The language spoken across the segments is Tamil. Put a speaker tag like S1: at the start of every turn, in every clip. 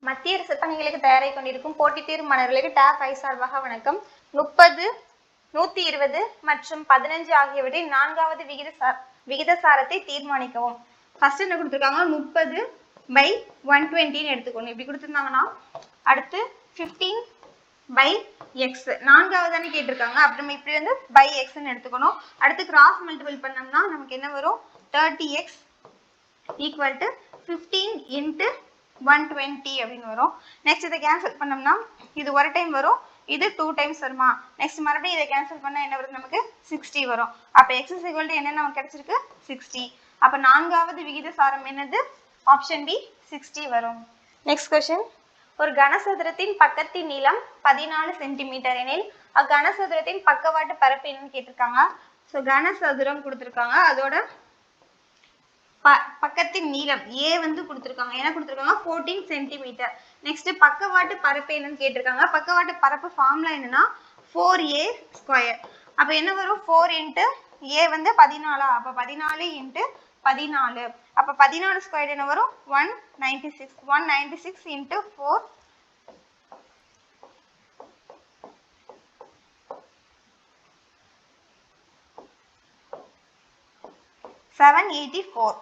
S1: மத்திய அரசு பணிகளுக்கு தயாராகி கொண்டிருக்கும் போட்டித் தேர்வு மாணவர்களுக்கு டாப் 5 சார்பாக வணக்கம். 30, 120 மற்றும் 15 ஆகியவற்றின் 4வது விகிதசாரத்தை தீர்மானிக்கவும். ஃபர்ஸ்ட் என்ன கொடுத்துருக்காங்க, 30/120 எடுத்துக்கணும். இப்படி கொடுத்துருந்தாங்கன்னா அடுத்து 15/x 4வது தானே கேட்டிருக்காங்க. அப்படி நம்ம இப்படி வந்து by x எடுத்துக்கணும். அடுத்து கிராஸ் மல்டிபிள் பண்ணோம்னா நமக்கு என்ன வரும், 30x ஈக்குவல் டு 15 × 120 அப்படின்னு வரும். நெக்ஸ்ட் இதை கேன்சல் பண்ணோம்னா இது ஒரு டைம் வரும், இது 2 டைம்ஸ் வருமா. நெக்ஸ்ட் மறுபடியும் இதை கேன்சல் பண்ணா என்ன வரும், நமக்கு 60 வரும். அப்ப x = என்ன நமக்கு கிடைச்சிருக்கு, 60. அப்ப 4வது விகிதசாரம் என்னது, ஆப்ஷன் பி 60 வரும். நெக்ஸ்ட் क्वेश्चन, ஒரு கனசதுரத்தின் பக்கத்தின் நீளம் 14 சென்டிமீட்டர் எனில் அக்கனசதுரத்தின் பக்கவாட்டு பரப்பு என்னன்னு கேட்டிருக்காங்க. ஸோ கனசதுரம் கொடுத்துருக்காங்க, அதோட பக்கத்தின் நீளம் a வந்து கொடுத்துருக்காங்க. என்ன கொடுத்துருக்காங்க, 14 சென்டிமீட்டர். நெக்ஸ்ட் பக்கவாட்டு பரப்பு என்னன்னு கேட்டிருக்காங்க. பக்கவாட்டு பரப்பு ஃபார்முலா என்னன்னா 4a². அப்ப என்ன வரும், 4 × a வந்து 14. அப்ப 14 × 14. அப்ப 14² என்ன வரும், 196. 196 × 4 784.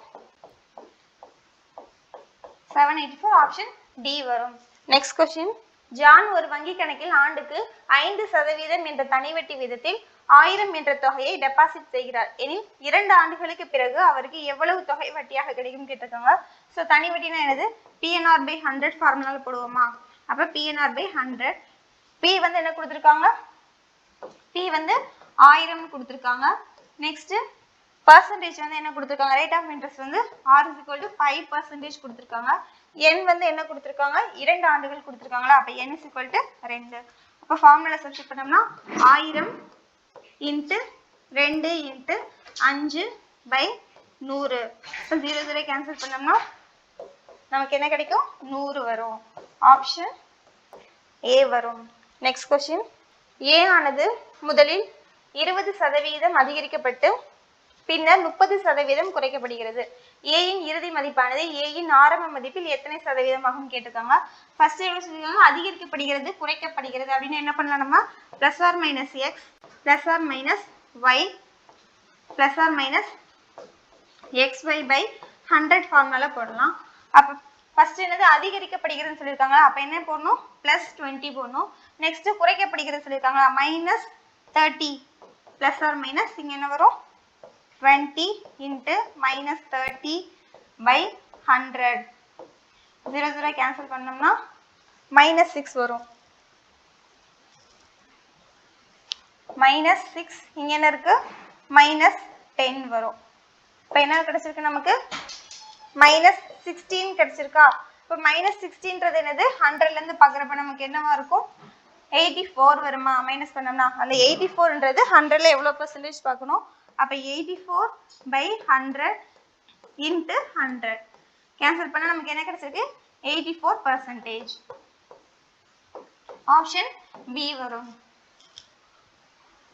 S1: 784 ஆப்ஷன் டி வரும். நெக்ஸ்ட் क्वेश्चन, ஜான் ஒரு வங்கி கணக்கில் ஆண்டுக்கு 5% என்ற தனிவட்டி வீதத்தில் 1000 என்ற தொகையை டெபாசிட் செய்கிறார் எனில் 2 ஆண்டுகளுக்கு பிறகு அவருக்கு எவ்வளவு தொகை வட்டியாக கிடைக்கும் கேட்டிருக்காங்க. ஸோ தனிவட்டினா என்னது, PNR/100 ஃபார்முலால போடுவோமா. அப்ப PNR/100, P வந்து என்ன கொடுத்துருக்காங்க, P வந்து 1000 கொடுத்துருக்காங்க. நெக்ஸ்ட் பர்சன்டேஜ் வந்து என்ன கொடுத்துருக்காங்க, ரேட் ஆஃப் இன்ட்ரெஸ்ட் வந்து R = 5% கொடுத்துருக்காங்க. n வந்து என்ன கொடுத்துருக்காங்க, 2 ஆண்டுகள் கொடுத்துருக்காங்களா. அப்ப n = 2. அப்ப ஃபார்முலா சப்ஸ்டிட் பண்ணோம்னா 1000 × 2 × 5/100. 0 0 கேன்சல் பண்ணோம்னா நமக்கு என்ன கிடைக்கும், 100 வரும். ஆப்ஷன் A வரும். நெக்ஸ்ட் क्वेश्चन, A ஆனது முதலில் 20% அதிகரிக்கப்பட்டு பின்னர் 30% குறைக்கப்படுகிறது. A இன் இறுதி மதிப்பானது A இன் ஆரம்ப மதிப்பில் எத்தனை சதவீதமாகும் கேட்டிருக்காங்க. ஃபர்ஸ்ட் என்ன சொல்லிருக்காங்க, அதிகரிக்கப்படுகிறது குறைக்கப்படுகிறது அப்படின்னு என்ன பண்ணலாம், நம்ம +or - x +or - y +or -xy/100 formula போடலாம். அப்ப ஃபர்ஸ்ட் என்னது, அதிகரிக்கப்படுகிறதுன்னு சொல்லியிருக்காங்க. அப்ப என்ன போடணும், +20 போடணும். நெக்ஸ்ட் குறைக்கப்படுகிறது சொல்லியிருக்காங்க, -30 +or - இங்க என்ன வரும், 20 × -30/100. 0 0 கேன்சல் பண்ணோம்னா -6 வரும். -6 இங்க என்ன இருக்கு, -10 வரும். இப்போ என்ன கிடைச்சிருக்கு, நமக்கு -16 கிடைச்சிருக்கா. இப்போ -16ன்றது என்னது, 100ல இருந்து பார்க்குறப்ப நமக்கு என்னவா இருக்கும், 84 வருமா. மைனஸ் பண்ணோம்னா அந்த 84ன்றது 100ல எவ்வளவு பெர்சன்டேஜ் பார்க்கணும். அப்ப 84/100 × 100 கேன்சல் பண்ணா நமக்கு என்ன கிடைச்சிருக்கு, 84%. ஆப்ஷன் பி வரும்.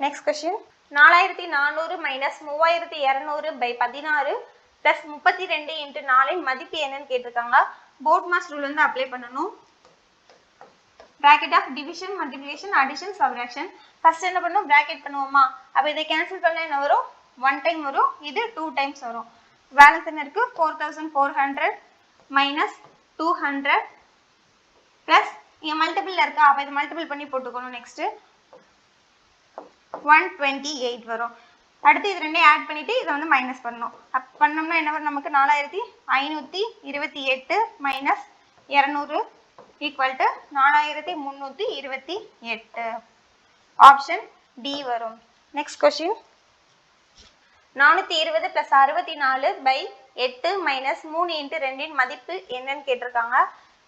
S1: நெக்ஸ்ட் क्वेश्चन, 4400 - 3200/16 + 32 × 4 மதிப்பு என்னன்னு கேட்டிருக்காங்க. போர்ட் மாஸ் ரூல் வந்து அப்ளை பண்ணணும். bracket of division, multiplication, addition, subtraction. First என்ன பண்ணுவோம், பிராக்கெட் பண்ணுவோமா. அப்ப இதை கேன்சல் பண்ணா என்ன வரும், 1 டைம் வரும், இது 2 டைம்ஸ் வரும். பேலன்ஸ் என்ன இருக்கு, 4400 - 200 பிளஸ் இங்க மல்டிபிள்ல இருக்கா. அப்ப இதை மல்டிபிள் பண்ணி போட்டுக்கணும். நெக்ஸ்ட் 128 வரும். அடுத்து இது ரெண்டையும் ஆட் பண்ணிட்டு இதை வந்து மைனஸ் பண்ணணும். அப்ப பண்ணோம்னா என்ன வரும், நமக்கு 4528 - 200 = 4328. ஆப்ஷன் டி வரும். நெக்ஸ்ட் क्वेश्चन, 420 + 64/8 - 3 × 2 இன் மதிப்பு என்னன்னு கேட்டிருக்காங்க.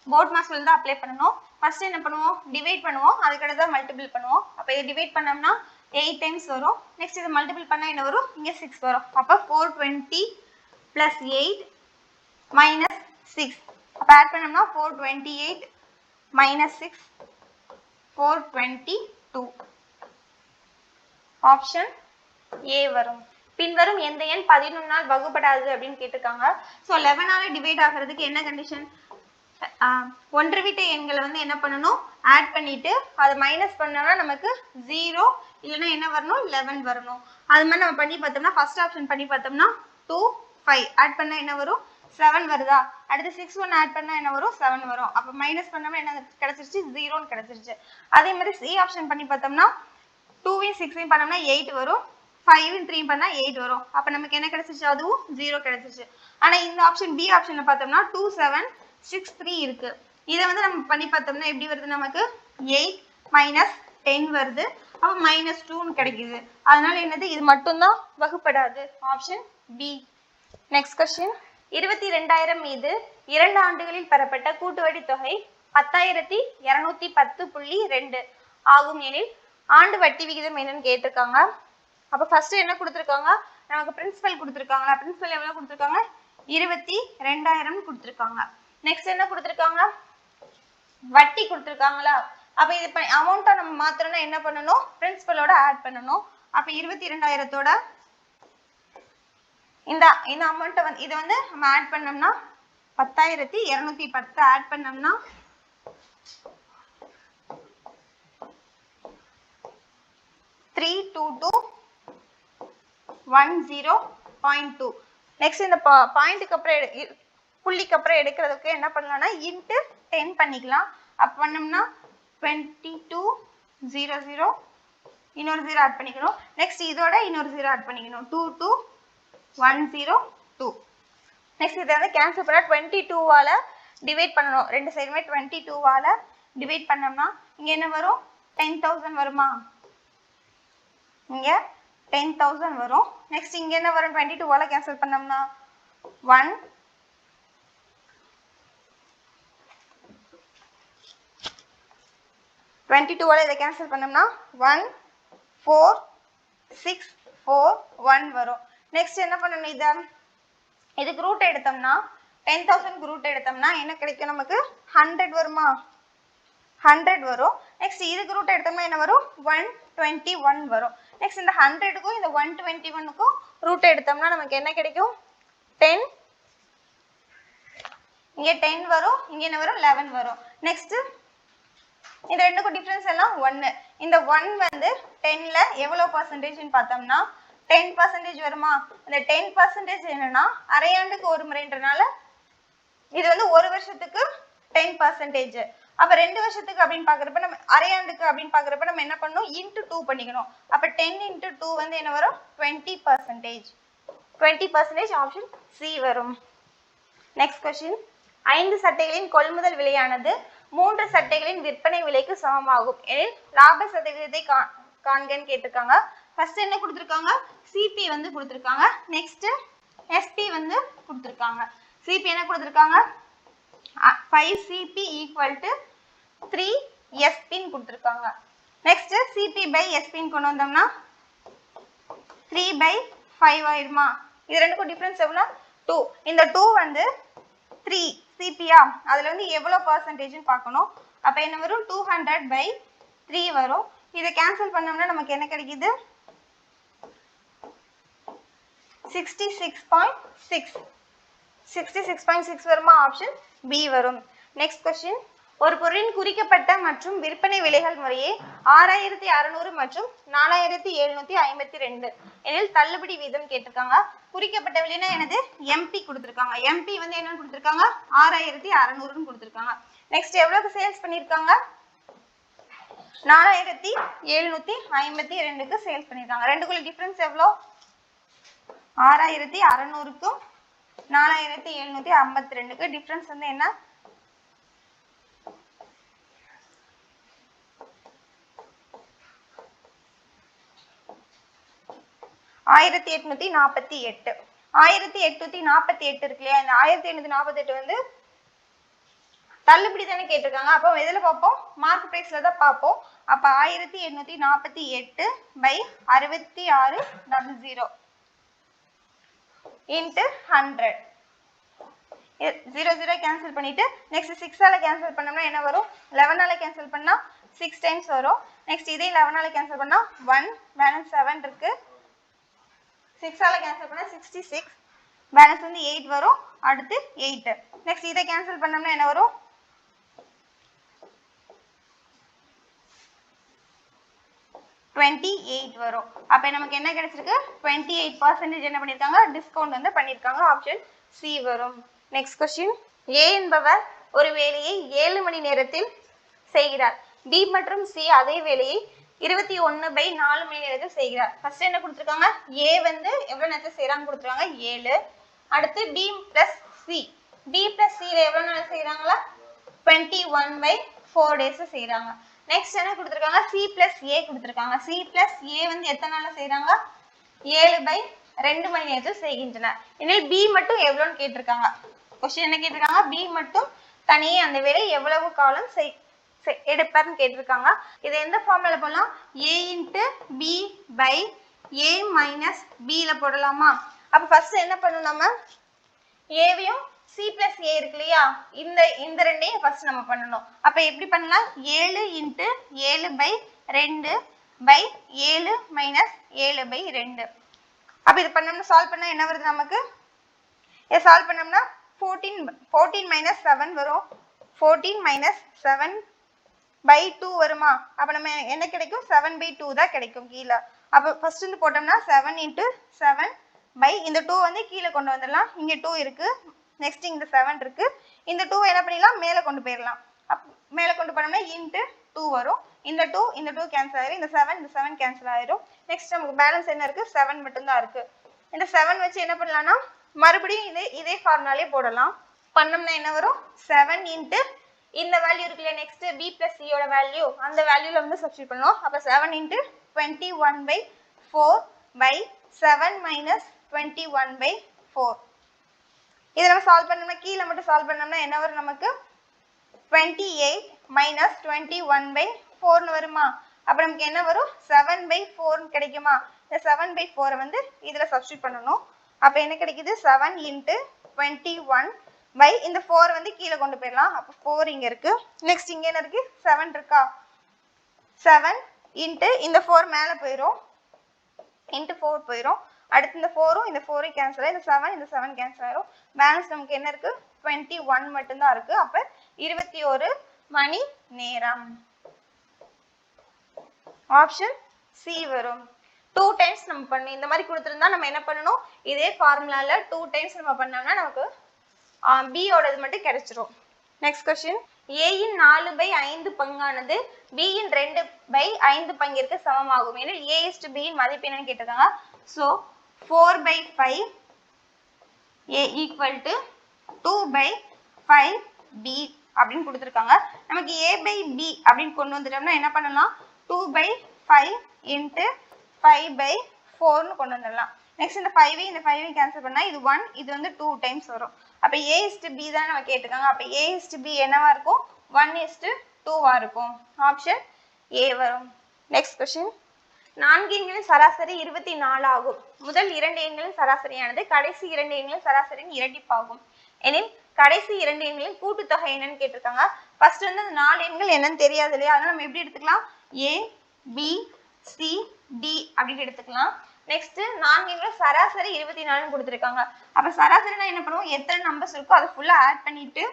S1: போர்ட் மாஸ் ரூல் தான் அப்ளை பண்ணணும். ஃபர்ஸ்ட் என்ன பண்ணுவோம், டிவைட் பண்ணுவோம், அதுக்கடுத்து தான் மல்டிபிள் பண்ணுவோம். அப்ப இதை டிவைட் பண்ணோம்னா 8 டைம்ஸ் வரும். நெக்ஸ்ட் இதை மல்டிபிள் பண்ணா என்ன வரும், இங்க 6 வரும். அப்ப 420 + 8 - 6. அப்ப ஆட் பண்ணோம்னா 428 - 6 422. ஆப்ஷன் ஏ வரும். பின்வரும் எந்த எண் 11ஆல் வகுப்படாது அப்படின்னு கேட்டிருக்காங்க. ஸோ 11ஆல டிவைட் ஆகிறதுக்கு என்ன கண்டிஷன், ஒன்று விட்ட எண்களை வந்து என்ன பண்ணணும், ஆட் பண்ணிட்டு அதை மைனஸ் பண்ணோம்னா நமக்கு 0 இல்லைன்னா என்ன வரணும், 11 வரணும். அது மாதிரி நம்ம பண்ணி பார்த்தோம்னா ஃபர்ஸ்ட் ஆப்ஷன் பண்ணி பார்த்தோம்னா 2 5 ஆட் பண்ணா என்ன வரும், 7 வருதா. அடுத்து 6 1 ஆட் பண்ணா என்ன வரும், 7 வரும். அப்ப மைனஸ் பண்ணோம்னா என்ன கிடைச்சிருச்சு, 0ன்னு கிடைச்சிருச்சு. அதே மாதிரி சி ஆப்ஷன் பண்ணி பார்த்தோம்னா 2 6 பண்ணோம்னா 8 வரும், 5 3 பண்ணா 8 வரும். அப்ப நமக்கு என்ன கிடைச்சிருச்சு, அதுவும் 0 கிடைச்சிருச்சு. ஆனா இந்த ஆப்ஷன் பி ஆப்ஷன்ல பார்த்தோம்னா 2 7 6 3 இருக்கு. இதை வந்து நம்ம பண்ணி பார்த்தோம்னா எப்படி வருது, நமக்கு 8 மைனஸ் 10 வருது. அப்ப -2ன்னு கிடைக்குது. அதனால என்னது, இது மட்டும்தான் வகுப்படாது. Option B. நெக்ஸ்ட் கொஸ்டின், 22,000 மீது 2 ஆண்டுகளில் பெறப்பட்ட கூட்டுவட்டி தொகை 10,210.2 ஆகும் எனில் ஆண்டு வட்டி விகிதம் என்னன்னு கேட்டிருக்காங்க. அப்ப ஃபர்ஸ்ட் என்ன கொடுத்திருக்காங்க, நமக்கு பிரின்சிபல் கொடுத்திருக்காங்க. பிரின்சிபல் எவ்வளவு கொடுத்திருக்காங்க, 22,000 கொடுத்திருக்காங்க. நெக்ஸ்ட் என்ன கொடுத்திருக்காங்க, வட்டி கொடுத்திருக்காங்களா. அப்ப இது அமௌண்ட்டை நம்ம மாத்திரம்னா என்ன பண்ணணும், பிரின்சிபலோட ஆட் பண்ணணும். அப்ப 22,000தோட இந்த அமௌண்ட்டை வந்து இதை வந்து நம்ம ஆட் பண்ணோம்னா 10,210 ஆட் பண்ணோம்னா 32210.2. நெக்ஸ்ட் இந்த பாயிண்ட்க்கு அப்புறம் புள்ளிக்கு அப்புறம் எடுக்கிறதுக்கு என்ன பண்ணலாம்னா இன்ட்டு 10 பண்ணிக்கலாம். அப்ப பண்ணோம்னா 2200 இன்னொரு 0 ஆட் பண்ணிக்கணும். நெக்ஸ்ட் இதோட இன்னொரு 0 ஆட் பண்ணிக்கணும், 22102. நெக்ஸ்ட் இதை வந்து கேன்சல் பண்ணா 22வால டிவைட் பண்ணணும். ரெண்டு சைடுமே 22வால டிவைட் பண்ணோம்னா இங்க என்ன வரும், 10,000 வருமா, இங்க 10,000 வரும். நெக்ஸ்ட் இங்க என்ன வரும், 22வால கேன்சல் பண்ணோம்னா 1 22வால இதை கேன்சல் பண்ணோம்னா 1 4 6 4 1 வரும். நெக்ஸ்ட் என்ன பண்ணணும், இதுக்கு ரூட் எடுத்தோம்னா 10,000 ரூட் எடுத்தோம்னா என்ன கிடைக்கும், நமக்கு 100 வருமா, 100 வரும். நெக்ஸ்ட் இதுக்கு ரூட் எடுத்தோம்னா என்ன வரும், 121 வரும். நெக்ஸ்ட் இந்த 100க்கும் இந்த 121க்கும் ரூட் எடுத்தோம்னா நமக்கு என்ன கிடைக்கும், 10. இங்க 10 வரும், இங்க என்ன வரும், 11 வரும். நெக்ஸ்ட் இந்த ரெண்டுக்கும் டிஃபரன்ஸ் எல்லாம் 1. இந்த 1 வந்து 10ல எவ்வளவு பர்சன்டேஜ்னு பார்த்தோம்னா 10% வருமா. இந்த 10% என்னன்னா அரையாண்டுக்கு ஒரு முறைன்றனால இது வந்து ஒரு வருஷத்துக்கு 10%. அப்ப 2 வருஷத்துக்கு அப்படின்னு பாக்குறப்ப நம்ம அரையாண்டுக்கு அப்படின்னு பாக்குறப்ப நம்ம என்ன பண்ணணும், இன்ட்டு 2 பண்ணிக்கணும். அப்ப 10 × 2 வந்து என்ன வரும், 20%. 20% ஆப்ஷன் சி வரும். நெக்ஸ்ட் கொஸ்டின், 5 சட்டைகளின் கொள்முதல் விலையானது 3 சட்டைகளின் விற்பனை விலைக்கு சமமாகும் எனில் லாப சதவீதத்தை காண்கன்னு கேட்டிருக்காங்க. ஃபர்ஸ்ட் என்ன கொடுத்திருக்காங்க, சிபி வந்து கொடுத்திருக்காங்க. நெக்ஸ்ட் எஸ்பி வந்து கொடுத்திருக்காங்க. சிபி என்ன கொடுத்திருக்காங்க, 5CP = 3SP கொடுத்திருக்காங்க. நெக்ஸ்ட் சிபி பை எஸ்பின்னு கொண்டு வந்தோம்னா 3/5 ஆயிருமா. இது ரெண்டுக்கும் டிஃபரன்ஸ் எவ்வளவு, 2. இந்த 2 வந்து 3 சிபியா, அதுல வந்து எவ்வளவு பர்சன்டேஜ்னு பார்க்கணும். அப்ப என்ன வரும், 200/3 வரும். இதை கேன்சல் பண்ணோம்னா நமக்கு என்ன கிடைக்குது, 66.6 வருமா. ஆப்ஷன் பி வரும். நெக்ஸ்ட் கொஸ்டின், ஒரு பொருளின் குறிக்கப்பட்ட மற்றும் விற்பனை விலைகள் முறையே 6,600 மற்றும் 4,752 எனில் தள்ளுபடி வீதம் கேட்டிருக்காங்க. குறிக்கப்பட்ட விலைனா என்னது, எம்பி கொடுத்திருக்காங்க. எம்பி வந்து என்னன்னு கொடுத்திருக்காங்க, 6,600ன்னு கொடுத்திருக்காங்க. நெக்ஸ்ட் எவ்வளவுக்கு சேல்ஸ் பண்ணிருக்காங்க, 4,752க்கு சேல்ஸ் பண்ணிருக்காங்க. ரெண்டுக்குள்ள டிஃபரன்ஸ் எவ்வளோ, 6,600க்கும் 4,752க்கு டிஃபரன்ஸ் வந்து என்ன, 1,848. 1,848 இருக்கு இல்லையா, இந்த 1,848 வந்து தள்ளுபடி தானே கேட்டிருக்காங்க. அப்போ எதுல பார்ப்போம், மார்க் பிரைஸ்ல தான் பார்ப்போம். அப்ப 1,848/6600 × 100. 0 0 கேன்சல் பண்ணிட்டு நெக்ஸ்ட் 6ஆல கேன்சல் பண்ணோம்னா என்ன வரும், 11ஆல கேன்சல் பண்ணா 6 டைம்ஸ் வரும். நெக்ஸ்ட் இதே 11ஆல கேன்சல் பண்ணா 1 பேலன்ஸ் 7 இருக்கு. 6ஆல கேன்சல் பண்ணா 66 பேலன்ஸ் வந்து 8 வரும். அடுத்து 8. நெக்ஸ்ட் இதை கேன்சல் பண்ணோம்னா என்ன வரும், 28 வரும். அப்ப நமக்கு என்ன கிடைச்சிருக்கு 28% என்ன பண்ணிருக்காங்க டிஸ்கவுண்ட் வந்து பண்ணிருக்காங்க. ஆப்ஷன் சி வரும். நெக்ஸ்ட் क्वेश्चन ஏ என்பவர் ஒரு வேலையை 7 மணி நேரத்தில் செய்கிறார். பி மற்றும் சி அதே வேலையை 21/4 மணி நேரத்தில் செய்கிறார். ஃபர்ஸ்ட் என்ன கொடுத்திருக்காங்க ஏ வந்து எவ்வளவு நேரத்தில் செய்றாங்க கொடுத்திருக்காங்க 7. அடுத்து பி பிளஸ் சி ல எவ்வளவு நேரம் செய்றாங்களா 21/4 days செய்றாங்க. நெக்ஸ்ட் என்ன கொடுத்திருக்காங்க சி பிளஸ் ஏ கொடுத்திருக்காங்க. சி பிளஸ் ஏ வந்து எத்தனை நாள்ல செய்றாங்க 7/2 மணி நேரத்தில் செய்கின்றனர். எனில் பி மட்டும் எவ்வளவுன்னு கேட்டிருக்காங்க. क्वेश्चन என்ன கேட்டிருக்காங்க பி மட்டும் தனியே அந்த வேலை எவ்வளவு காலம் எடுப்பார்னு கேட்டிருக்காங்க. இதை எந்த ஃபார்முலால போடலாம் a * b/a - b ல போடலாமா. அப்ப ஃபர்ஸ்ட் என்ன பண்ணனும் நம்ம ஏவையும் c plus a இருக்கு இல்லையா இந்த ரெண்டையும் ஃபர்ஸ்ட் நம்ம பண்ணனும். அப்ப எப்படி பண்ணலாம் 7 * 7/2 7 - 7/2. அப்ப இது பண்ணோம்னா சால்வ் பண்ணா என்ன வருது நமக்கு இத சால்வ் பண்ணோம்னா 14 - 7 வரும். 14 - 7/2 வருமா. அப்ப நம்ம என்ன கிடைக்கும் 7/2 தான் கிடைக்கும் கீழ. அப்ப ஃபர்ஸ்ட் இருந்து போட்டோம்னா 7 * 7 இந்த 2 வந்து கீழ கொண்டு வந்துடலாம். இங்க 2 இருக்கு. நெக்ஸ்ட் இங்க 7 இருக்கு. இந்த 2 என்ன பண்ணிடலாம் மேல கொண்டு போயிரலாம். மேல கொண்டு போனோம்னா * 2 வரும். இந்த 2 கேன்சல் ஆயிரும். இந்த 7 கேன்சல் ஆயிரும். நெக்ஸ்ட் நமக்கு பேலன்ஸ் என்ன இருக்கு 7 மட்டும் தான் இருக்கு. இந்த 7 வச்சு என்ன பண்ணலாம்னா மறுபடியும் இதே ஃபார்முலாலே போடலாம். பண்ணோம்னா என்ன வரும் 7 * இந்த வேல்யூ இருக்குல நெக்ஸ்ட் b plus c யோட வேல்யூ அந்த வேல்யூல வந்து சப்ஸ்டிட்யூட் பண்ணனும். அப்ப 7 * 21/4 7 - 21/4. இத நம்ம சால்வ் பண்ணோம்னா கீழ மட்டும் சால்வ் பண்ணோம்னா என்ன வரும் நமக்கு 28 - 21/4 னு வருமா. அப்ப நமக்கு என்ன வரும் 7/4 னு கிடைக்குமா. இந்த 7/4 வந்து இதுல சப்ஸ்டிட்யூட் பண்ணனும். அப்ப என்ன கிடைக்குது 7 * 21 இந்த 4 வந்து கீழ கொண்டு போயிரலாம். அப்ப 4 இங்க இருக்கு. நெக்ஸ்ட் இங்க என்ன இருக்கு 7 இருக்கா 7 * இந்த 4 மேல போயிரும் * 4 போயிரும். அடுத்து இந்த 4ம் இந்த 4ம் கேன்சல் ஆயிரும். இந்த 7 கேன்சல் ஆயிரும். பேலன்ஸ் நமக்கு என்ன இருக்கு 21 மட்டும் தான் இருக்கு. அப்ப 21 மணி நேரம். ஆப்ஷன் சி வரும். 2 டைம்ஸ் நம்ம பண்ணி இந்த மாதிரி கொடுத்திருந்தா நம்ம என்ன பண்ணனும் இதே ஃபார்முலால 2 டைம்ஸ் நம்ம பண்ணோம்னா நமக்கு b ஓடது மட்டும் கிடைச்சிரும். Next question a in 4/5 பங்கானது b இன் 2/5 பங்கிற்கு சமமாகும் எனில் a * b இன் மதிப்பு என்னன்னு கேட்டிருக்காங்க. சோ 4/5 a = 2/5b அப்படினு கொடுத்திருக்காங்க. நமக்கு a/b அப்படினு கொண்டு வந்துட்டோம்னா என்ன பண்ணலாம் 2/5 * 5/4 னு கொண்டு வந்துடலாம். நெக்ஸ்ட் இந்த 5 இந்த 5 கேன்சல் பண்ணா இது 1 இது வந்து 2 டைம்ஸ் வரும். அப்ப a * b தான் நம்ம கேட்டிருக்காங்க. அப்ப a * b என்னவா இருக்கும் 1:2 வா இருக்கும். ஆப்ஷன் a வரும். நெக்ஸ்ட் क्वेश्चन 4 எண்களின் சராசரி 24 ஆகும். முதல் 2 எண்களின் சராசரியானது கடைசி 2 எண்களின் சராசரியின் இரட்டிப்பாகும். எனில் கடைசி 2 எண்களின் கூட்டுத்தொகை என்னன்னு கேட்டிருக்காங்க. ஃபர்ஸ்ட் வந்து அந்த 4 எண்கள் என்னன்னு தெரியாது இல்லையா. அதனால நம்ம எப்படி எடுத்துக்கலாம் a b c d அப்படி எடுத்துக்கலாம். நெக்ஸ்ட் 4 எண்களின் சராசரி 24 கொடுத்திருக்காங்க. அப்ப சராசரினா என்ன பண்ணுவோம் எத்தனை நம்பர்ஸ் இருக்கோ அதை ஃபுல்லா ஆட் பண்ணிட்டு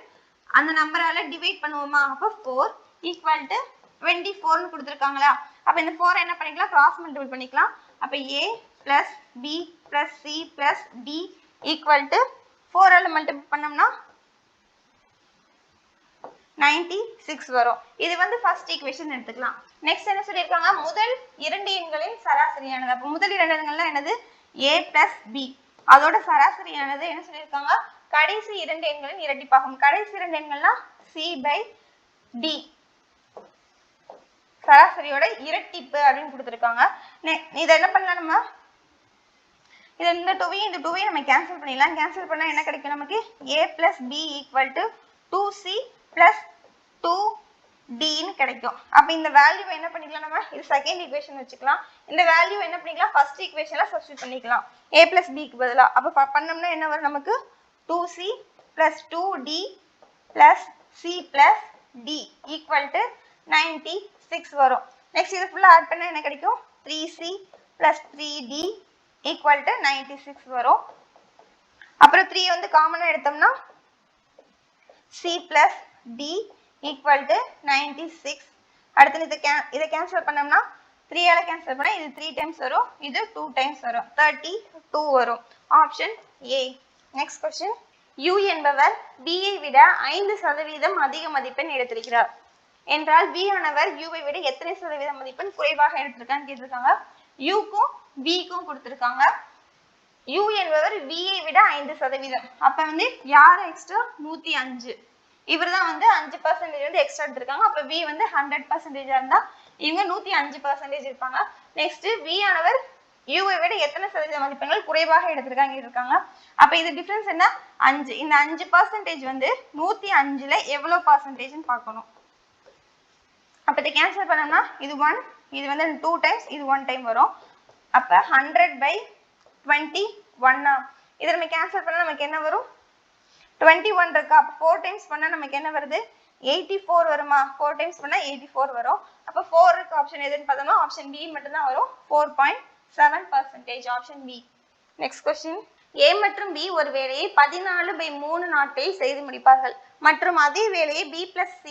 S1: அந்த நம்பரால டிவைட் பண்ணுவோமா. அப்ப 4 = 24 னு கொடுத்திருக்காங்களா. அப்ப இந்த 4 என்ன பண்ணிக்கலாம் கிராஸ் மல்டிபிள் பண்ணிக்கலாம். அப்ப a + b + c + d = 4 ஆல மல்டிபிள் பண்ணோம்னா 96 வரும். இது வந்து ஃபர்ஸ்ட் ஈக்குவேஷன் எடுத்துக்கலாம். நெக்ஸ்ட் என்ன சொல்லிருக்காங்க முதல் 2 எண்களின் சராசரியானது. அப்ப முதல் 2 எண்கள்னா என்னது a + b அதோட சராசரியானது என்ன சொல்லிருக்காங்க கடைசி 2 எண்களின் இரட்டிப்பாகும். கடைசி 2 எண்கள்னா c/d சராசரியோட இரட்டிப்பு அப்படினு கொடுத்திருக்காங்க. இத என்ன பண்ணலாம் நம்ம இந்த 2வையும் நம்ம கேன்சல் பண்ணிடலாம். கேன்சல் பண்ணா என்ன கிடைக்கும் நமக்கு a + b = 2c + 2d னு கிடைக்கும். அப்ப இந்த வேல்யூ என்ன பண்ணிக்கலாம் நம்ம இது செகண்ட் ஈக்குவேஷன் வச்சுக்கலாம். இந்த வேல்யூ என்ன பண்ணிக்கலாம் ஃபர்ஸ்ட் ஈக்குவேஷன்ல சப்ஸ்டிட்யூட் பண்ணிக்கலாம் a + b க்கு பதிலா. அப்ப பண்ணோம்னா என்ன வரும் நமக்கு 2c + 2d + c + d = 96 வரும். நெக்ஸ்ட் இது ஃபுல்லா ஆட் பண்ணா என்ன கிடைக்கும் 3c + 3d = 96 வரும். அப்புறம் 3 வந்து காமனா எடுத்தோம்னா c + d = 96. அடுத்து இத கேன்சல் பண்ணோம்னா 3 ஆல கேன்சல் பண்ணா இது 3 டைம்ஸ் வரும், இது 2 டைம்ஸ் வரும், 32 வரும். Option A. Next question. U என்பவர் B ஐ விட 5% அதிக மதிப்பெண் எடுத்திருக்கிறார் என்றால் B ஆனவர் U ஐ விட எத்தனை சதவீத மதிப்பெண் குறைவாக எடுத்திருக்கான்னு கேட்டிருக்காங்க. U க்கும் B க்கும் கொடுத்திருக்காங்க. U என்பவர் V ஐ விட 5%. அப்ப வந்து யார் எக்ஸ்ட்ரா? 105. இவர்தான் வந்து 5% வந்து எக்ஸ்ட்ரா எடுத்திருக்காங்க. அப்ப V வந்து 100% இருந்தா இவங்க 105% இருப்பாங்க. நெக்ஸ்ட் V ஆனவர் U ஐ விட எத்தனை சதவீத மதிப்பெண்கள் குறைவாக எடுத்திருக்காங்க. அப்ப இது டிஃபரன்ஸ் என்ன? 5. இந்த 5% வந்து 105ல எவ்வளவு பர்சன்டேஜ்னு பார்க்கணும். அப்ப இதை கேன்சல் பண்ணோம்னா இது 1, இது வந்து 2 டைம்ஸ், இது 1 டைம் வரும். அப்ப 100/21. இதை நம்ம கேன்சல் பண்ணா நமக்கு என்ன வரும்? 21 இருக்கா? அப்ப 4 டைம்ஸ் பண்ணா நமக்கு என்ன வருது? 84 வருமா? 4 டைம்ஸ் பண்ணா 84 வரும். அப்ப 4 இருக்கு ஆப்ஷன் எதுன்னு பார்த்தோம்னா ஆப்ஷன் பி மட்டும் தான் வரும். 4.7%. Option B. Next question. A மற்றும் B ஒரு வேலையை 14/3 நாட்களில் செய்து முடிப்பார்கள் மற்றும் அதே வேலையை B plus C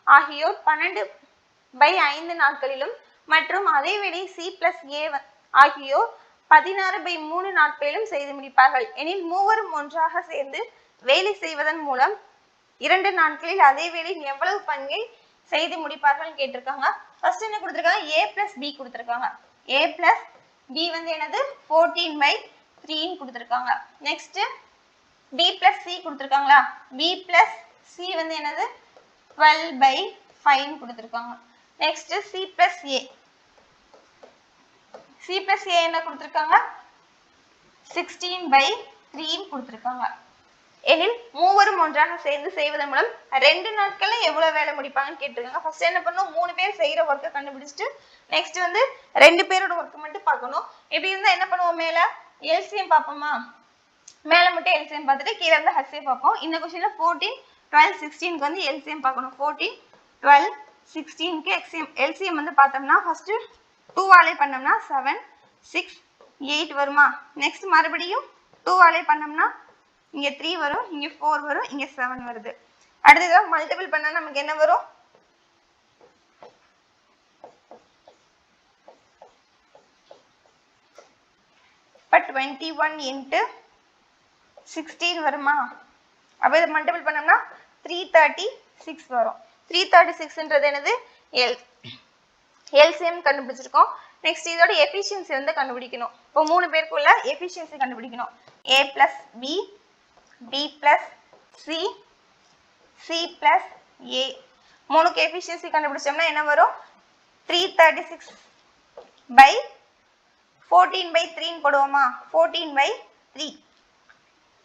S1: ஆகியோர் 12/5 நாட்களிலும் மற்றும் அதே வேலையை C plus A ஆகியோர் 16/3 நாட்களிலும் செய்து முடிப்பார்கள் எனில் மூவரும் ஒன்றாக சேர்ந்து வேலை செய்வதன் மூலம் 2 நாட்களில் அதே வேலையில் எவ்வளவு பங்கை செய்து முடிப்பார்கள் கேட்டிருக்காங்க. ஃபர்ஸ்ட் என்ன கொடுத்திருக்காங்க? A plus B கொடுத்திருக்காங்க. A plus B வந்து என்னது? 14/3 கொடுத்திருக்காங்க. Next B plus C கொடுத்திருக்காங்களா? B plus C வந்து என்னது? 12/5 கொடுத்திருக்காங்க. Next C plus A. C plus A என்ன கொடுத்திருக்காங்க? 16/3 கொடுத்திருக்காங்க. எனில் மூவரும் ஒன்றாக சேர்ந்து செய்வதன் மூலம் 2 நாட்கள்ல எவ்வளவு வேலை முடிப்பாங்கன்னு கேட்டிருக்காங்க. ஃபர்ஸ்ட் என்ன பண்ணணும்? 3 பேர் செய்யற ஒர்க்கை கண்டுபிடிச்சிட்டு நெக்ஸ்ட் வந்து 2 பேரோட ஒர்க் மட்டும் பார்க்கணும். இப்படி இருந்தா என்ன பண்ணுவோம்? மேல LCM பார்ப்போமா? மேல மட்டும் LCM பார்த்துட்டு கீழே இருந்து HCF பார்ப்போம். இந்த क्वेश्चनல 14, 12, 16க்கு வந்து LCM பார்க்கணும். 14, 12, 16க்கு LCM வந்து பார்த்தோம்னா ஃபர்ஸ்ட் 2 ஆலே பண்ணோம்னா 7, 6, 8 வருமா? நெக்ஸ்ட் மறுபடியும் 2 ஆலே பண்ணோம்னா இங்க 3 வரும், இங்க 4 வரும், இங்க 7 வருது. அடுத்தது மல்டிபிள் பண்ணா நமக்கு என்ன வரும்? பட் 21 into 16 வருமா? அப்ப இத மல்டிபிள் பண்ணோம்னா 336 வரும். 336ன்றது என்னது? LCM கண்டுபிடிச்சிருக்கோம். நெக்ஸ்ட் இதோட எஃபிஷியன்சி வந்து கண்டுபிடிக்கணும். இப்போ 3 பேருக்குள்ள எஃபிஷியன்சி கண்டுபிடிக்கணும். A plus B, B plus C, C plus A. 3க்கு எஃபிஷியன்சி கண்டுபிடிச்சோம்னா என்ன வரும்? 336/14/3 போடுவோமா? 14/3.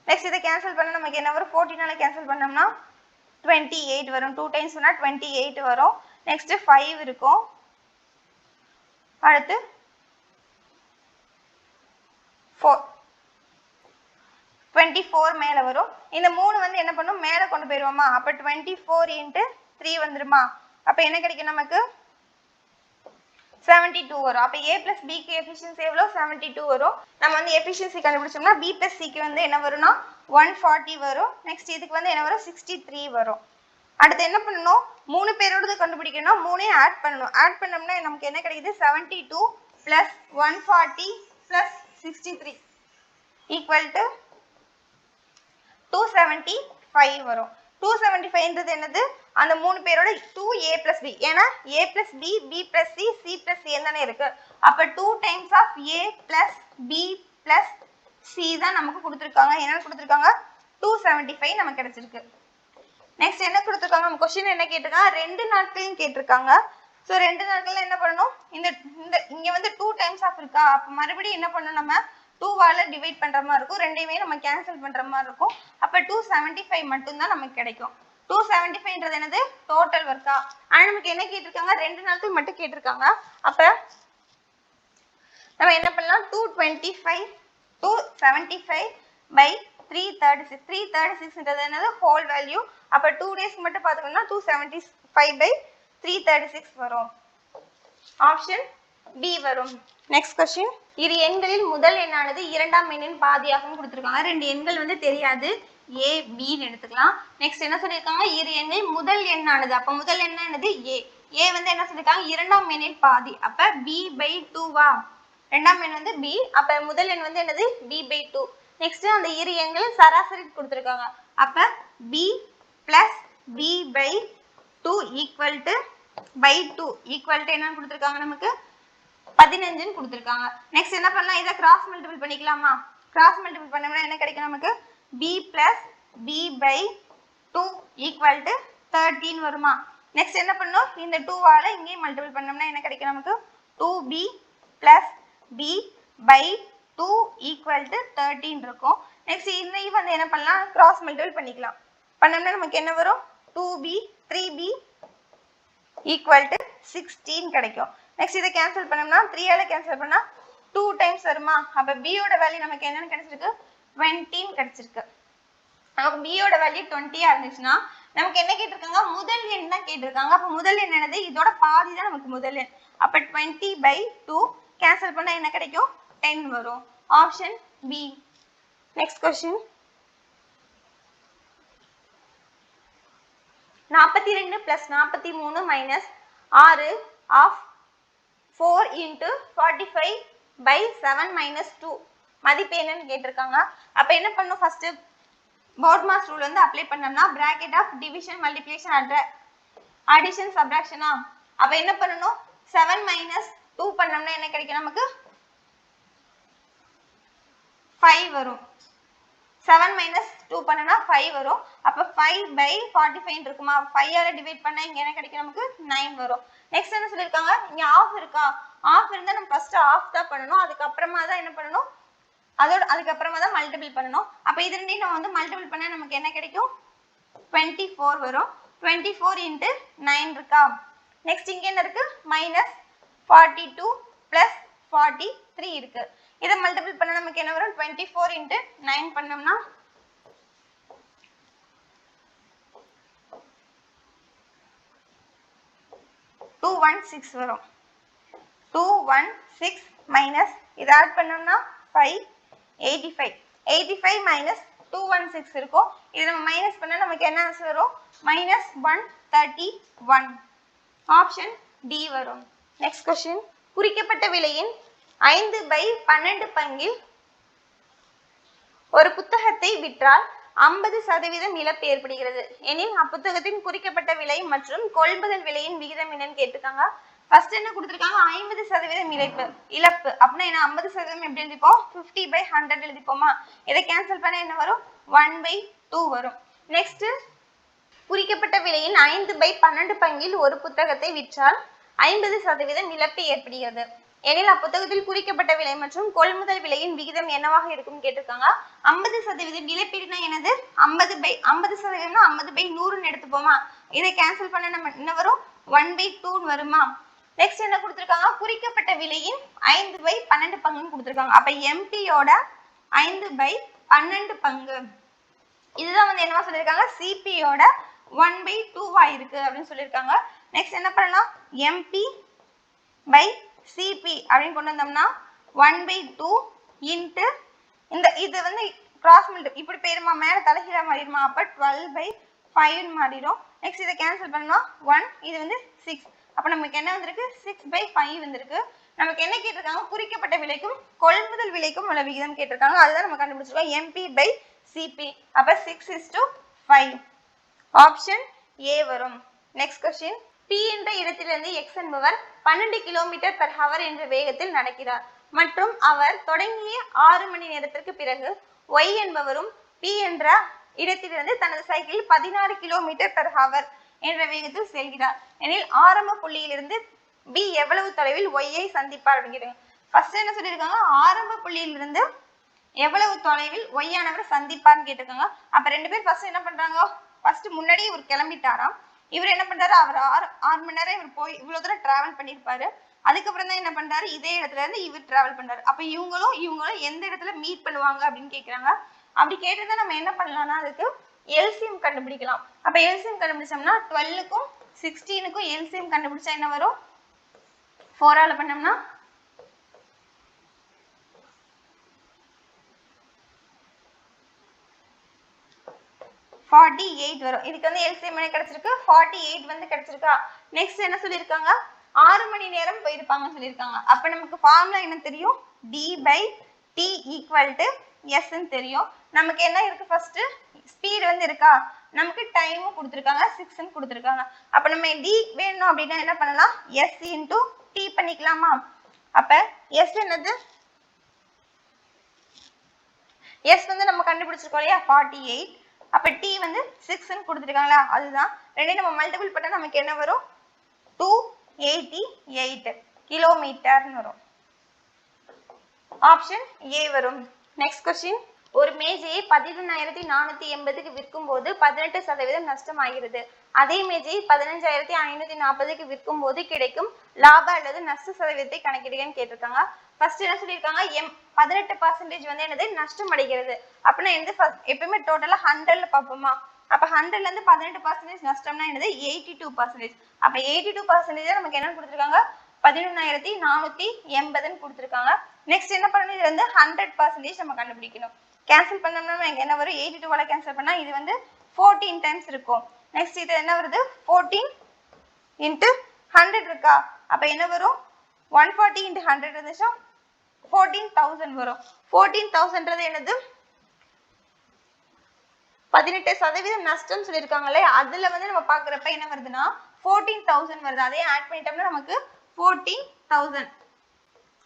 S1: நெக்ஸ்ட் இதை கேன்சல் பண்ணா நமக்கு என்ன வரும்? 14ஆல கேன்சல் பண்ணோம்னா 28 வரும். 2 டைம்ஸ் பண்ணா 28 வரும். நெக்ஸ்ட் 5 இருக்கும். அடுத்து 4, 24 மேல வரும். இந்த 3 வந்து என்ன பண்ணும்? மேல கொண்டு போயிருவோமா? அப்ப 24 into 3 வந்துருமா? அப்ப என்ன கிடைக்கும் நமக்கு? 72 வரும். அப்ப A plus B க்கு எஃபிஷியன்சி எவ்வளவு? 72 வரும். நம்ம வந்து எஃபிஷியன்சி கண்டுபிடிச்சோம்னா B plus C க்கு வந்து என்ன வரும்னா 140 வரும். நெக்ஸ்ட் இதுக்கு வந்து என்ன வரும்? 63 வரும். அடுத்து என்ன பண்ணணும்? 3 பேரோடது கண்டுபிடிக்கணும். 3ஐயும் ஆட் பண்ணணும். ஆட் பண்ணோம்னா நமக்கு என்ன கிடைக்குது? 72 plus 140 plus 63 equal to 275 வரும். 275ன்றது என்னது? அந்த 3 பேரோட 2A plus B. ஏன்னா A plus B, B plus C, C plus C தானே இருக்கு. அப்ப 2 times of A plus B plus C தான் நமக்கு கொடுத்திருக்காங்க. என்ன கொடுத்திருக்காங்க? 275 நமக்கு கிடைச்சிருக்கு. நெக்ஸ்ட் என்ன கொடுத்திருக்காங்க? நம்ம क्वेश्चन என்ன கேட்டிருக்காங்க? 2 நாட்களும் கேட்டிருக்காங்க. சோ 2 நாட்கள்ல என்ன பண்ணனும்? இந்த இங்க வந்து 2 times of இருக்கா? அப்ப மறுபடியும் என்ன பண்ணனும்? நம்ம 2 ஆல டிவைட் பண்ற மாதிரி இருக்கும். ரெண்டையுமே நம்ம கேன்சல் பண்ற மாதிரி இருக்கும். அப்ப 275 மட்டும் தான் நமக்கு கிடைக்கும். 275ன்றது என்னது? டோட்டல் வர்க்கா. ஆனா நமக்கு என்ன கேட்டிருக்காங்க? 2 நாட்கள் மட்டும் கேட்டிருக்காங்க. அப்ப நம்ம என்ன பண்ணலாம்? 275/336. 336ன்றது என்னது? Whole value. அப்ப 2 டேஸ்க்கு மட்டும் பாத்துக்கணும்னா 275/336 வரும். ஆப்ஷன் பி வரும். Next question. இரு எண்களில் முதல் எண்ணானது இரண்டாம் எண்ணின் பாதியாகவும் கொடுத்திருக்காங்க. 2 எண்கள் வந்து தெரியாது. A, B ன்னு எடுத்துக்கலாம். நெக்ஸ்ட் என்ன சொல்லிருக்காங்க? இரு எண்ணில் முதல் எண்ணானது. அப்ப முதல் எண் என்னது? A. ஏ வந்து என்ன சொல்லிருக்காங்க, இரண்டாம் எண்ணில் பாதி. அப்ப b/2வா, இரண்டாம் எண் வந்து b, அப்ப முதல் எண் வந்து என்னது b/2. நெக்ஸ்ட் அந்த இரு எண்களும் சராசரி கொடுத்திருக்காங்க. அப்ப b plus b/2 equal to by2 equal to என்னன்னு கொடுத்திருக்காங்க, நமக்கு 15 கொடுத்திருக்காங்க. நெக்ஸ்ட் என்ன பண்ணலாம், இதை கிராஸ் மல்டிபிள் பண்ணிக்கலாமா? கிராஸ் மல்டிபிள் பண்ணோம்னா என்ன கிடைக்கும், நமக்கு b plus b/2 equal to 13 வருமா? நெக்ஸ்ட் என்ன பண்ணும், இந்த 2 ஆல இங்கேயும் மல்டிபிள் பண்ணோம்னா என்ன கிடைக்கும், நமக்கு 2b plus b/2 equal to 13 இருக்கும். நெக்ஸ்ட் இதையும் வந்து என்ன பண்ணலாம், கிராஸ் மல்டிபிள் பண்ணிக்கலாம். பண்ணோம்னா நமக்கு என்ன வரும், 2b 3b ஈக்குவல் டு 16 கிடைக்கும். நெக்ஸ்ட் இதை கேன்சல் பண்ணோம்னா 3 ஆல கேன்சல் பண்ணா 2 டைம்ஸ் வருமா? அப்ப b யோட வேல்யூ நமக்கு என்னன்னு கிடைச்சிருக்கு, 20 கிடைச்சிருக்கு. நமக்கு b யோட வேல்யூ 20 இருந்துச்சுன்னா நமக்கு என்ன கேட்டிருக்காங்க, முதல் எண் தான் கேட்டிருக்காங்க. அப்ப முதல் எண் என்னது, இதோட பாதி தான் நமக்கு முதல் எண். அப்ப 20/2 கேன்சல் பண்ணா என்ன கிடைக்கும், 10 வரும். Option B. Next question, 42 plus 43 minus 6 of 4 into 45/7 minus 2 மதிப்பு என்னன்னு கேட்டிருக்காங்க. அப்ப என்ன பண்ணும், ஃபர்ஸ்ட் போர்ட்மாஸ் ரூல் வந்து அப்ளை பண்ணோம்னா bracket of division multiplication addition subtraction. அப்ப என்ன பண்ணனும், 7 minus 2 பண்ணோம்னா என்ன கிடைக்கும், நமக்கு 5 வரும். 7 minus 2 பண்ணனா 5 வரும். அப்ப 5/45 இருக்குமா, 5 ஆல டிவைட் பண்ணா இங்க என்ன கிடைக்கும், நமக்கு 9 வரும். நெக்ஸ்ட் என்ன சொல்லிருக்காங்க, இங்க ஆஃப் இருக்கா, ஆஃப் இருந்தா நம்ம ஃபர்ஸ்ட் ஆஃப் தான் பண்ணனும், அதுக்கு அப்புறமா தான் என்ன பண்ணனும், அதுக்கு அப்புறமா தான் மல்டிபிள் பண்ணனும். அப்ப இது ரெண்டையும் நம்ம வந்து மல்டிபிள் பண்ணா நமக்கு என்ன கிடைக்கும், 24 வரும். 24 into 9 இருக்கா. நெக்ஸ்ட் இங்க என்ன இருக்கு, -42 plus 43 இருக்கு. இத மல்டிபிள் பண்ணா நமக்கு என்ன வரும், 24 into 9 பண்ணோம்னா 216 வரும். 216 minus இத ஆட் பண்ணோம்னா 585. 85 minus 216 இருக்கும். இத நம்ம மைனஸ் பண்ணா நமக்கு என்ன ஆன்சர் வரும், -131. ஆப்ஷன் டி வரும். நெக்ஸ்ட் क्वेश्चन, குறிக்கப்பட்ட விலையின் 5/12 பங்கில் ஒரு புத்தகத்தை விற்றால் 50% இழப்பு ஏற்படுகிறது எனில் அப்புத்தகத்தின் குறிக்கப்பட்ட விலை மற்றும் கொள்முதல் விலையின் விகிதம் என்னன்னு கேட்டிருக்காங்க. ஃபர்ஸ்ட் என்ன கொடுத்திருக்காங்க, 50% இழப்பு. அப்படின்னா என்ன, 50% எப்படி எழுதிப்போம், 50/100 எழுதிப்போமா. இதை கேன்சல் பண்ண என்ன வரும், 1/2 வரும். நெக்ஸ்ட், குறிக்கப்பட்ட விலையின் 5/12 பங்கில் ஒரு புத்தகத்தை விற்றால் 50% இழப்பு ஏற்படுகிறது எனில் அப்புத்தகத்தில் குறிக்கப்பட்ட விலை மற்றும் கொள்முதல் விலையின் விகிதம் என்னவாக இருக்கும் கேட்டிருக்காங்க. 50% இழப்பீடுனா என்னது, 50%னா 50/100 எடுத்துப்போமா. இதை கேன்சல் பண்ண நம்ம என்ன வரும், 1/2 வருமா. நெக்ஸ்ட் என்ன கொடுத்திருக்காங்க, குறிக்கப்பட்ட விலையின் 5/12 பங்குன்னு கொடுத்திருக்காங்க. அப்ப எம்பியோட 5/12 பங்கு இதுதான் வந்து என்னவா சொல்லியிருக்காங்க, சிபியோட 1/2 இருக்கு அப்படின்னு சொல்லியிருக்காங்க. நெக்ஸ்ட் என்ன பண்ணலாம், MP/CP அப்படின்னு கொண்டு வந்தோம்னா 1/2 இன்ட்டு இந்த இது வந்து கிராஸ் மல்டிபிள் இப்படி போயிருமா, மேல தலைகீழா மாறிடுமா. அப்ப 12/5 மாறிடும். நெக்ஸ்ட் இதை கேன்சல் பண்ணா 1, இது வந்து 6. அப்ப நமக்கு என்ன வந்திருக்கு, 6/5 வந்திருக்கு. நமக்கு என்ன கேட்டிருக்காங்க, குறிக்கப்பட்ட விலைக்கும் கொள்முதல் விலைக்கும் உள்ள விகிதம் கேட்டிருக்காங்க. அதுதான் நம்ம கண்டுபிடிச்சிருக்கோம், MP/CP. அப்ப 6:5. ஆப்ஷன் ஏ வரும். நெக்ஸ்ட் क्वेश्चन, P என்ற இடத்திலிருந்து X என்பவர் 12 km/h என்ற வேகத்தில் நடக்கிறார் மற்றும் அவர் தொடங்கிய 6 மணி நேரத்திற்கு பிறகு Y என்பவரும் P என்ற இடத்திலிருந்து தனது சைக்கிள் 16 km/h என்ற வேகத்தில் செல்கிறார் எனில் ஆரம்ப புள்ளியிலிருந்து B எவ்வளவு தொலைவில் Y ஐ சந்திப்பார் அப்படிங்கிறாங்க. ஃபர்ஸ்ட் என்ன சொல்லியிருக்காங்க, ஆரம்ப புள்ளியிலிருந்து எவ்வளவு தொலைவில் Y ஆனவர் சந்திப்பார்னு கேட்டிருக்காங்க. அப்ப ரெண்டு பேர் ஃபர்ஸ்ட் என்ன பண்றாங்க, ஃபர்ஸ்ட் முன்னாடி இவர் கிளம்பிட்டாராம். இவர் என்ன பண்றாரு, அவர் 6 மணி நேரம் இவர் போய் இவ்வளவு தூரம் டிராவல் பண்ணிருப்பாரு. அதுக்கப்புறம் தான் என்ன பண்றாரு, இதே இடத்துல இருந்து இவர் டிராவல் பண்றாரு. அப்ப இவங்களும் எந்த இடத்துல மீட் பண்ணுவாங்க அப்படின்னு கேக்குறாங்க. அப்படி கேட்டதை நம்ம என்ன பண்ணலாம்னா அதுக்கு எல்சிஎம் கண்டுபிடிக்கலாம். அப்ப எல்சிஎம் கண்டுபிடிச்சோம்னா 12க்கும் 16க்கும் எல்சிஎம் கண்டுபிடிச்சா என்ன வரும், 4 ஆல பண்ணோம்னா 4 48 வரும். இதுக்கு வந்து எல்சிஎம் என்ன கிடைச்சிருக்கு 48 வந்து கிடைச்சிருக்கா. நெக்ஸ்ட் என்ன சொல்லியிருக்காங்க 6 மணி நேரம் போயிருப்பாங்கன்னு சொல்லியிருக்காங்க. அப்ப நமக்கு ஃபார்முலா என்ன தெரியும் d/t = s ன்னு தெரியும். நமக்கு என்ன இருக்கு ஃபர்ஸ்ட் ஸ்பீட் வந்து இருக்கா, நமக்கு டைமும் கொடுத்துருக்காங்க 6 ன்னு கொடுத்துருக்காங்க. அப்ப நம்ம d வேணும் அப்படின்னா என்ன பண்ணலாம் s × t பண்ணிக்கலாமா. அப்ப s என்னது s வந்து நம்ம கண்டுபிடிச்சிருக்கோம் இல்லையா 48. அப்ப t வந்து 6 ன்னு கொடுத்துருக்காங்களா, அதுதான் ரெண்டையும் நம்ம மல்டிபிள் பண்ணா நமக்கு என்ன வரும் 288 கிலோமீட்டர்னு வரும். ஆப்ஷன் ஏ வரும். நெக்ஸ்ட் கொஸ்டின் ஒரு மேஜையை 11,480க்கு விற்கும் போது 18% நஷ்டம் ஆகிறது. அதே மேஜையை 15,540க்கு விற்கும் போது கிடைக்கும் லாப அல்லது நஷ்ட சதவீதத்தை கணக்கிடுங்கன்னு கேட்டிருக்காங்க. ஃபர்ஸ்ட் என்ன சொல்லியிருக்காங்க 18% வந்து என்னது நஷ்டம் அடைகிறது. அப்படின்னா எப்பயுமே டோட்டலா 100ல பார்ப்போமா. அப்ப 100ல இருந்து 18% நஷ்டம்னா என்னது 82%. அப்ப 82% நமக்கு என்ன கொடுத்துருக்காங்க 11,480ன்னு கொடுத்துருக்காங்க. நெக்ஸ்ட் என்ன பண்ணணும் இது வந்து 100% நம்ம கண்டுபிடிக்கணும். கேன்சல் பண்ணோம்னா நமக்கு என்ன வரும் 82 கேன்சல் பண்ணா இது வந்து 14 டைம்ஸ் இருக்கும். நெக்ஸ்ட் இது என்ன வருது 14 × 100 இருக்கா. அப்ப என்ன வரும் 140 × 100 இருந்துச்சா 14,000 வரும். 14,000ன்றது என்னது 18% நஷ்டம் சொல்லியிருக்காங்களே, அதுல வந்து நம்ம பாக்குறப்ப என்ன வருதுன்னா 14,000 வருது. அதே ஆட் பண்ணிட்டோம்னா நமக்கு 14,000.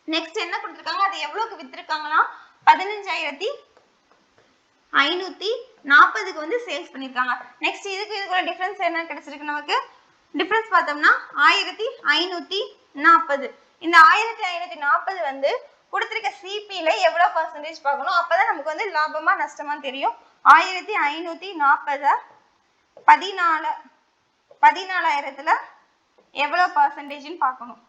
S1: நெக்ஸ்ட் என்ன கொடுத்திருக்காங்க அது எவ்வளவுக்கு வித்திருக்காங்கன்னா 15,540க்கு வந்து சேல்ஸ் பண்ணிருக்காங்க. நெக்ஸ்ட் இதுக்குள்ள டிஃபரன்ஸ் என்ன கிடைச்சிருக்கு நமக்கு டிஃபரன்ஸ் பார்த்தோம்னா 1,540. இந்த 1,540 வந்து கொடுத்திருக்க சிபில எவ்வளவு பர்சன்டேஜ் பார்க்கணும், அப்பதான் நமக்கு வந்து லாபமா நஷ்டமா தெரியும். 1,540 14,000த்துல எவ்வளவு பர்சன்டேஜ்னு பார்க்கணும்.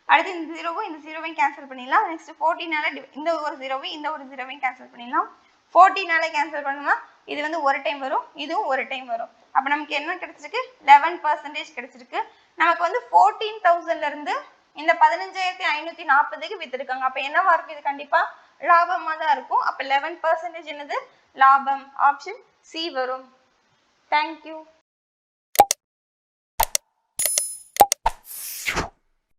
S1: அடுத்து இந்த ஜீரோவையும் கேன்சல் பண்ணிடலாம். நெக்ஸ்ட் 14னால இந்த ஒரு ஜீரோவையும் கேன்சல் பண்ணிடலாம். 14னால கேன்சல் பண்ணோம்னா இது வந்து ஒரு டைம் வரும், இதுவும் ஒரு டைம் வரும். அப்ப நமக்கு என்ன கிடைச்சிருக்கு 11% கிடைச்சிருக்கு. நமக்கு வந்து 14,000ல இருந்து இந்த 15,540க்கு வித்திருக்காங்க. அப்ப என்னவா இருக்கும் இது கண்டிப்பா லாபமா தான் இருக்கும். அப்ப 11% என்னது லாபம். ஆப்ஷன் சி வரும். தேங்க்யூ.